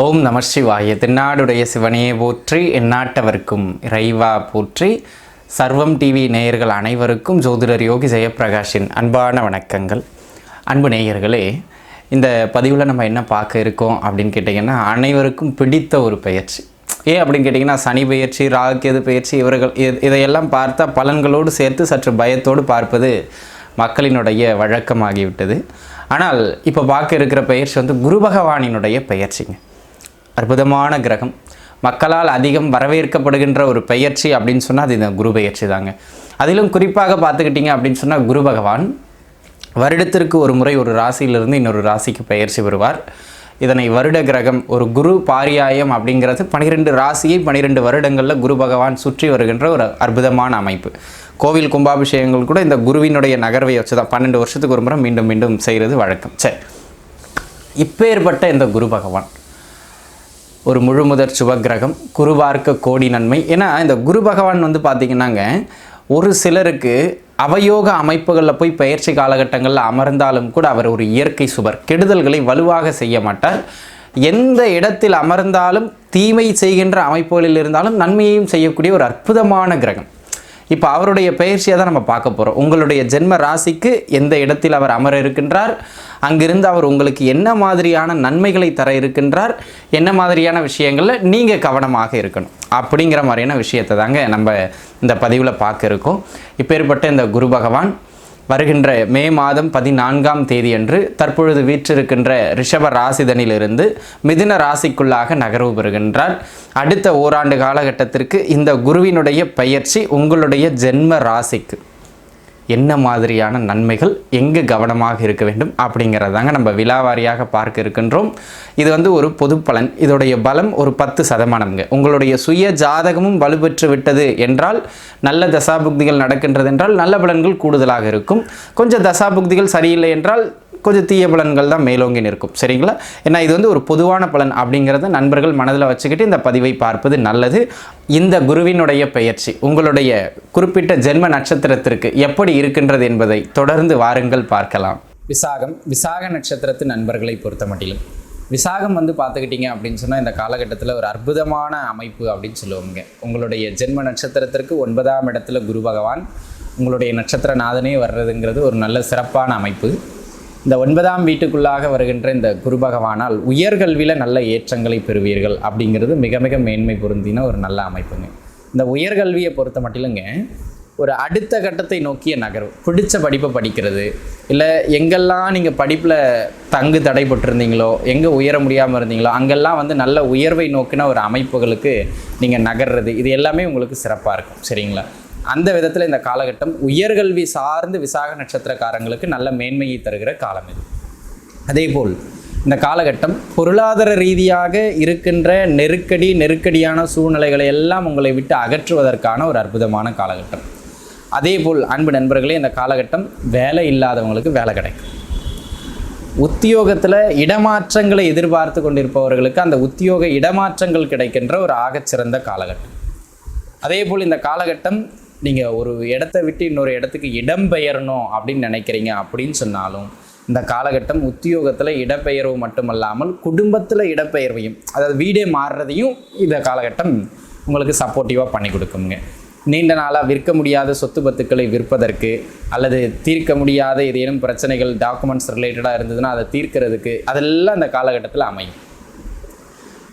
ஓம் நம சிவாய. தென்னாடுடைய சிவனையே போற்றி, எந்நாட்டவர்க்கும் இறைவா போற்றி. சர்வம் டிவி நேயர்கள் அனைவருக்கும் ஜோதிடர் யோகி ஜெயப்பிரகாஷின் அன்பான வணக்கங்கள். அன்பு நேயர்களே, இந்த பதிவில் நம்ம என்ன பார்க்க இருக்கோம் அப்படின்னு கேட்டிங்கன்னா, அனைவருக்கும் பிடித்த ஒரு பயிற்சி. ஏன் அப்படின்னு கேட்டிங்கன்னா, சனி பயிற்சி, ராகுகேது பயிற்சி, இதையெல்லாம் பார்த்தா பலன்களோடு சேர்த்து சற்று பயத்தோடு பார்ப்பது மக்களினுடைய வழக்கமாகிவிட்டது. ஆனால் இப்போ பார்க்க இருக்கிற பயிற்சி குரு பகவானினுடைய பயிற்சிங்க. அற்புதமான கிரகம், மக்களால் அதிகம் வரவேற்கப்படுகின்ற ஒரு பயிற்சி அப்படின்னு சொன்னால் அது இந்த குரு பயிற்சி தாங்க. அதிலும் குறிப்பாக பார்த்துக்கிட்டிங்க அப்படின்னு சொன்னால், குரு பகவான் வருடத்திற்கு ஒரு முறை ஒரு ராசியிலிருந்து இன்னொரு ராசிக்கு பயிற்சி வருவார். இதனை வருட கிரகம், ஒரு குரு பாரியாயம் அப்படிங்கிறது 12 ராசியை 12 வருடங்களில் குரு பகவான் சுற்றி வருகின்ற ஒரு அற்புதமான அமைப்பு. கோவில் கும்பாபிஷேகங்கள் கூட இந்த குருவினுடைய நகர்வை வச்சு தான் 12 வருஷத்துக்கு ஒரு முறை மீண்டும் மீண்டும் செய்கிறது வழக்கம். சரி, இப்பேற்பட்ட இந்த குரு பகவான் ஒரு முழுமுதற் சுபகிரகம், குருவார்க்க கோடி நன்மை. ஏன்னா இந்த குரு பகவான் பார்த்திங்கன்னாங்க, ஒரு சிலருக்கு அவயோக அமைப்புகளில் போய் பயிற்சி காலகட்டங்களில் அமர்ந்தாலும் கூட அவர் ஒரு இயற்கை சுபர், கெடுதல்களை வலுவாக செய்ய மாட்டார். எந்த இடத்தில் அமர்ந்தாலும் தீமை செய்கின்ற அமைப்புகளில் இருந்தாலும் நன்மையையும் செய்யக்கூடிய ஒரு அற்புதமான கிரகம். இப்போ அவருடைய பயிற்சியை தான் நம்ம பார்க்க போகிறோம். உங்களுடைய ஜென்ம ராசிக்கு எந்த இடத்தில் அவர் அமர இருக்கின்றார், அங்கிருந்து அவர் உங்களுக்கு என்ன மாதிரியான நன்மைகளை தர இருக்கின்றார், என்ன மாதிரியான விஷயங்களில் நீங்கள் கவனமாக இருக்கணும் அப்படிங்கிற மாதிரியான விஷயத்தை தாங்க நம்ம இந்த பதிவில் பார்க்க இருக்கோம். இப்பேற்பட்ட இந்த குரு பகவான் வருகின்ற மே மாதம் 14ஆம் தேதி அன்று தற்பொழுது வீற்றிருக்கின்ற ரிஷப ராசிதனிலிருந்து மிதுன ராசிக்குள்ளாக நகர்வு பெறுகின்றார். அடுத்த ஓராண்டு காலகட்டத்திற்கு இந்த குருவினுடைய பயிற்சி உங்களுடைய ஜென்ம ராசிக்கு என்ன மாதிரியான நன்மைகள், எங்கு கவனமாக இருக்க வேண்டும் அப்படிங்கிறதாங்க நம்ம விலாவாரியாக பார்க்க இருக்கின்றோம். இது ஒரு பொது பலன். இதோடைய பலம் ஒரு 10%. உங்களுடைய சுய ஜாதகமும் வலுப்பெற்று விட்டது என்றால், நல்ல தசாபுக்திகள் நடக்கின்றது என்றால் நல்ல பலன்கள் கூடுதலாக இருக்கும். கொஞ்சம் தசாபுக்திகள் சரியில்லை என்றால் கொஞ்சம் தீய பலன்கள் தான் மேலோங்கி நிற்கும். சரிங்களா? ஏன்னா இது ஒரு பொதுவான பலன் அப்படிங்கிறத நண்பர்கள் மனதில் வச்சுக்கிட்டு இந்த பதிவை பார்ப்பது நல்லது. இந்த குருவினுடைய பெயர்ச்சி உங்களுடைய குறிப்பிட்ட ஜென்ம நட்சத்திரத்திற்கு எப்படி இருக்கின்றது என்பதை தொடர்ந்து வாருங்கள் பார்க்கலாம். விசாக நட்சத்திரத்து நண்பர்களை பொறுத்த மட்டிலும் விசாகம் பார்த்துக்கிட்டிங்க அப்படின்னு சொன்னால், இந்த காலகட்டத்தில் ஒரு அற்புதமான அமைப்பு அப்படின்னு சொல்லுவாங்க. உங்களுடைய ஜென்ம நட்சத்திரத்திற்கு 9ஆம் இடத்துல குரு பகவான் உங்களுடைய நட்சத்திர நாதனே வர்றதுங்கிறது ஒரு நல்ல சிறப்பான அமைப்பு. இந்த 9ஆம் வீட்டுக்குள்ளாக வருகின்ற இந்த குரு பகவானால் உயர்கல்வியில் நல்ல ஏற்றங்களை பெறுவீர்கள் அப்படிங்கிறது மிக மிக மேன்மை பொருந்தின ஒரு நல்ல அமைப்புங்க. இந்த உயர்கல்வியை பொறுத்த மட்டிலுங்க, ஒரு அடுத்த கட்டத்தை நோக்கிய நகர்வு, பிடிச்ச படிப்பை படிக்கிறது, இல்லை எங்கெல்லாம் நீங்கள் படிப்பில் தடைப்பட்டிருந்தீங்களோ, எங்கே உயர முடியாமல் இருந்தீங்களோ அங்கெல்லாம் நல்ல உயர்வை நோக்கின ஒரு அமைப்புகளுக்கு நீங்கள் நகர்றது, இது எல்லாமே உங்களுக்கு சிறப்பாக இருக்கும். சரிங்களா? அந்த விதத்தில் இந்த காலகட்டம் உயர்கல்வி சார்ந்து விசாக நட்சத்திரக்காரங்களுக்கு நல்ல மேன்மையை தருகிற காலம் இது. அதேபோல் இந்த காலகட்டம் பொருளாதார ரீதியாக இருக்கின்ற நெருக்கடியான சூழ்நிலைகளை எல்லாம் உங்களை விட்டு அகற்றுவதற்கான ஒரு அற்புதமான காலகட்டம். அதேபோல் அன்பு நண்பர்களே, இந்த காலகட்டம் வேலை இல்லாதவங்களுக்கு வேலை கிடைக்கும். உத்தியோகத்தில் இடமாற்றங்களை எதிர்பார்த்து கொண்டிருப்பவர்களுக்கு அந்த உத்தியோக இடமாற்றங்கள் கிடைக்கின்ற ஒரு ஆகச்சிறந்த காலகட்டம். அதேபோல் இந்த காலகட்டம் நீங்கள் ஒரு இடத்தை விட்டு இன்னொரு இடத்துக்கு இடம்பெயரணும் அப்படின்னு நினைக்கிறீங்க அப்படின்னு சொன்னாலும், இந்த காலகட்டம் உத்தியோகத்தில் இடப்பெயர்வு மட்டுமல்லாமல் குடும்பத்தில் இடப்பெயர்வையும், அதாவது வீடே மாறுறதையும் இந்த காலகட்டம் உங்களுக்கு சப்போர்ட்டிவாக பண்ணி கொடுக்குங்க. நீண்ட நாளாக விற்க முடியாத சொத்து பத்துக்களை விற்பதற்கு, அல்லது தீர்க்க முடியாத ஏதேனும் பிரச்சனைகள் டாக்குமெண்ட்ஸ் ரிலேட்டடாக இருந்ததுன்னா அதை தீர்க்கிறதுக்கு, அதெல்லாம் இந்த காலகட்டத்தில் அமையும்.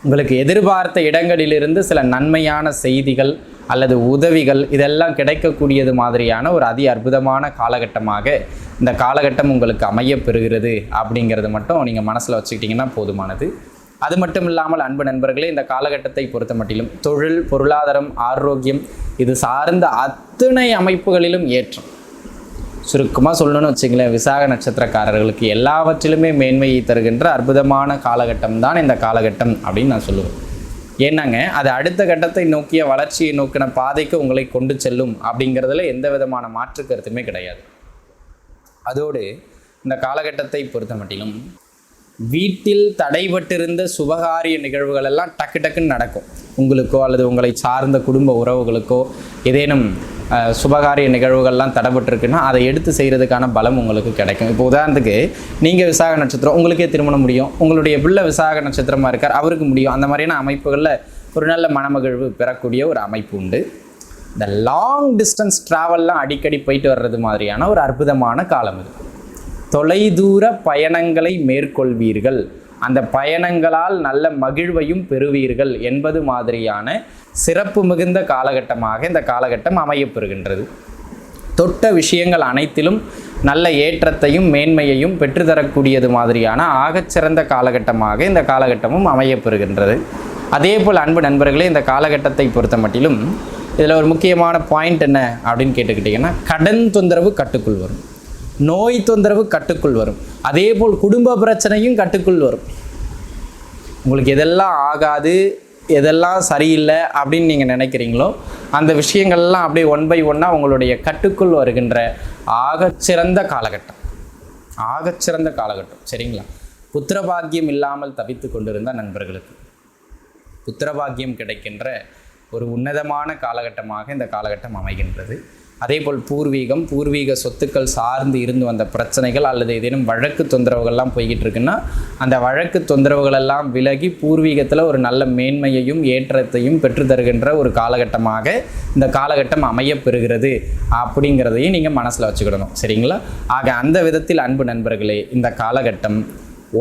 உங்களுக்கு எதிர்பார்த்த இடங்களிலிருந்து சில நன்மையான செய்திகள் அல்லது உதவிகள் இதெல்லாம் கிடைக்கக்கூடியது மாதிரியான ஒரு அற்புதமான காலகட்டமாக இந்த காலகட்டம் உங்களுக்கு அமைய பெறுகிறது அப்படிங்கிறது மட்டும் நீங்கள் மனசில் வச்சுக்கிட்டிங்கன்னா போதுமானது. அது மட்டும் இல்லாமல் அன்பு நண்பர்களே, இந்த காலகட்டத்தை பொறுத்த மட்டிலும் தொழில், பொருளாதாரம், ஆரோக்கியம் இது சார்ந்த அத்தனை அமைப்புகளிலும் ஏற்றம். சுருக்கமாக சொல்லணும்னு வச்சுங்களேன், விசாக நட்சத்திரக்காரர்களுக்கு எல்லாவற்றிலுமே மேன்மையை தருகின்ற அற்புதமான காலகட்டம் தான் இந்த காலகட்டம் அப்படின்னு நான் சொல்லுவேன். ஏன்னாங்க, அது அடுத்த கட்டத்தை நோக்கிய வளர்ச்சியை நோக்கின பாதைக்கு உங்களை கொண்டு செல்லும் அப்படிங்கிறதுல எந்த விதமான மாற்று கருத்துமே கிடையாது. அதோடு இந்த காலகட்டத்தை பொறுத்த மட்டிலும் வீட்டில் தடைபட்டிருந்த சுபகாரிய நிகழ்வுகள் எல்லாம் டக்குன்னு நடக்கும். உங்களுக்கோ அல்லது உங்களை சார்ந்த குடும்ப உறவுகளுக்கோ ஏதேனும் சுபகாரிய நிகழ்வுகள்லாம் தடைபட்டிருக்குன்னா அதை எடுத்து செய்கிறதுக்கான பலம் உங்களுக்கு கிடைக்கும். இப்போ உதாரணத்துக்கு நீங்கள் விசாக நட்சத்திரம், உங்களுக்கே திருமணம் முடியும், உங்களுடைய பிள்ளை விசாக நட்சத்திரமாக இருக்கார், அவருக்கு முடியும். அந்த மாதிரியான அமைப்புகளில் ஒரு நல்ல மனமகிழ்வு பெறக்கூடிய ஒரு அமைப்பு உண்டு. இந்த லாங் டிஸ்டன்ஸ் ட்ராவல்லாம் அடிக்கடி போயிட்டு வர்றது மாதிரியான ஒரு அற்புதமான காலம் இது. தொலைதூர பயணங்களை மேற்கொள்வீர்கள், அந்த பயணங்களால் நல்ல மகிழ்வையும் பெறுவீர்கள் என்பது மாதிரியான சிறப்பு மிகுந்த காலகட்டமாக இந்த காலகட்டம் அமையப்பெறுகின்றது. தொட்ட விஷயங்கள் அனைத்திலும் நல்ல ஏற்றத்தையும் மேன்மையையும் பெற்றுத்தரக்கூடியது மாதிரியான ஆகச்சிறந்த காலகட்டமாக இந்த காலகட்டமும் அமையப்பெறுகின்றது. அதே போல் அன்பு நண்பர்களே, இந்த காலகட்டத்தை பொறுத்த மட்டிலும் இதில் ஒரு முக்கியமான பாயிண்ட் என்ன அப்படின்னு கேட்டுக்கிட்டிங்கன்னா, கடன் தொந்தரவு கட்டுக்குள் வரும், நோய் தொந்தரவு கட்டுக்குள் வரும், அதே போல் குடும்ப பிரச்சனையும் கட்டுக்குள் வரும். உங்களுக்கு எதெல்லாம் ஆகாது, எதெல்லாம் சரியில்லை அப்படின்னு நீங்கள் நினைக்கிறீங்களோ அந்த விஷயங்கள்லாம் அப்படியே ஒன் பை ஒன்னாக உங்களுடைய கட்டுக்குள் வருகின்ற ஆகச்சிறந்த காலகட்டம், ஆகச்சிறந்த காலகட்டம். சரிங்களா? புத்திரபாக்கியம் இல்லாமல் தவித்து கொண்டிருந்த நண்பர்களுக்கு புத்திரபாக்கியம் கிடைக்கின்ற ஒரு உன்னதமான காலகட்டமாக இந்த காலகட்டம் அமைகின்றது. அதேபோல் பூர்வீக சொத்துக்கள் சார்ந்து இருந்து வந்த பிரச்சனைகள் அல்லது ஏதேனும் வழக்கு தொந்தரவுகள்லாம் போய்கிட்டு இருக்குன்னா அந்த வழக்கு தொந்தரவுகளெல்லாம் விலகி பூர்வீகத்தில் ஒரு நல்ல மேன்மையையும் ஏற்றத்தையும் பெற்று தருகின்ற ஒரு காலகட்டமாக இந்த காலகட்டம் அமையப்பெறுகிறது அப்படிங்கிறதையும் நீங்கள் மனசில் வச்சுக்கிடணும். சரிங்களா? ஆக அந்த விதத்தில் அன்பு நண்பர்களே, இந்த காலகட்டம்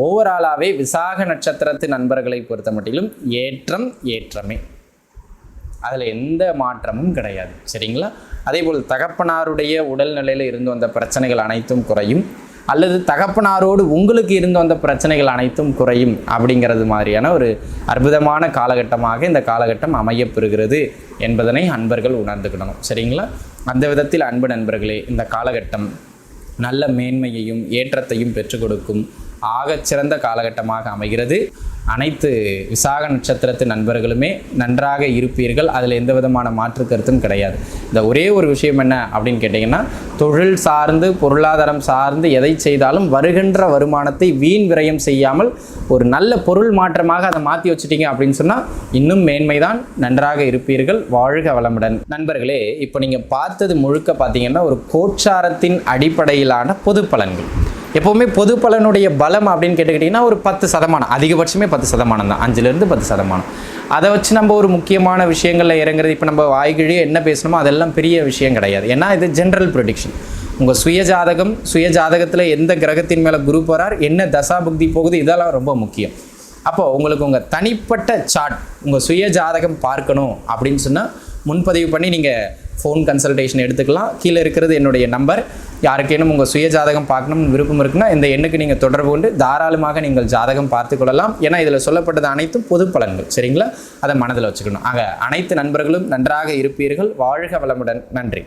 ஓவராலாகவே விசாக நட்சத்திரத்து நண்பர்களை பொறுத்த மட்டிலும் ஏற்றமே, அதில் எந்த மாற்றமும் கிடையாது. சரிங்களா? அதேபோல் தகப்பனாருடைய உடல்நிலையில் இருந்து வந்த பிரச்சனைகள் அனைத்தும் குறையும், அல்லது தகப்பனாரோடு உங்களுக்கு இருந்து வந்த பிரச்சனைகள் அனைத்தும் குறையும் அப்படிங்கிறது மாதிரியான ஒரு அற்புதமான காலகட்டமாக இந்த காலகட்டம் அமையப்பெறுகிறது என்பதனை அன்பர்கள் உணர்ந்துக்கிடணும். சரிங்களா? அந்த விதத்தில் அன்பு நண்பர்களே, இந்த காலகட்டம் நல்ல மேன்மையையும் ஏற்றத்தையும் பெற்றுக் கொடுக்கும் ஆகச்சிறந்த காலகட்டமாக அமைகிறது. அனைத்து விசாக நட்சத்திரத்து நண்பர்களுமே நன்றாக இருப்பீர்கள், அதில் எந்த விதமான மாற்று கருத்தும் கிடையாது. இந்த ஒரே ஒரு விஷயம் என்ன அப்படின்னு கேட்டிங்கன்னா, தொழில் சார்ந்து பொருளாதாரம் சார்ந்து எதை செய்தாலும் வருகின்ற வருமானத்தை வீண் விரயம் செய்யாமல் ஒரு நல்ல பொருள் மாற்றமாக அதை மாற்றி வச்சுட்டீங்க அப்படின்னு சொன்னால் இன்னும் மேன்மைதான், நன்றாக இருப்பீர்கள். வாழ்க வளமுடன். நண்பர்களே, இப்போ நீங்கள் பார்த்தது முழுக்க பார்த்தீங்கன்னா ஒரு கோட்சாரத்தின் அடிப்படையிலான பொது பலன்கள். எப்போவுமே பொது பலனுடைய பலம் அப்படின்னு கேட்டுக்கிட்டிங்கன்னா ஒரு 10%, அதிகபட்சமே 10% தான், 5லேருந்து 10%. அதை வச்சு நம்ம ஒரு முக்கியமான விஷயங்களில் இறங்குறது, இப்போ நம்ம வாய்கிழியே என்ன பேசணுமோ அதெல்லாம் பெரிய விஷயம் கிடையாது. ஏன்னா இது ஜென்ரல் ப்ரெடிக்ஷன். உங்கள் சுயஜாதகத்தில் எந்த கிரகத்தின் மேலே குரு போகிறார், என்ன தசா புக்தி போகுது, இதெல்லாம் ரொம்ப முக்கியம். அப்போது உங்களுக்கு உங்கள் தனிப்பட்ட சார்ட், உங்கள் சுயஜாதகம் பார்க்கணும் அப்படின்னு சொன்னால் முன்பதிவு பண்ணி நீங்கள் ஃபோன் கன்சல்டேஷன் எடுத்துக்கலாம். கீழே இருக்கிறது என்னுடைய நம்பர். யாருக்கேனும் உங்கள் சுய ஜாதகம் பார்க்கணும்னு விருப்பம் இருக்குன்னா இந்த எண்ணுக்கு நீங்கள் தொடர்பு கொண்டு தாராளமாக நீங்கள் ஜாதகம் பார்த்து கொள்ளலாம். ஏன்னா இதில் சொல்லப்பட்டது அனைத்தும் பொது பலன்கள். சரிங்களா? அதை மனதில் வச்சுக்கணும். ஆக அனைத்து நண்பர்களும் நன்றாக இருப்பீர்கள். வாழ்க வளமுடன். நன்றி.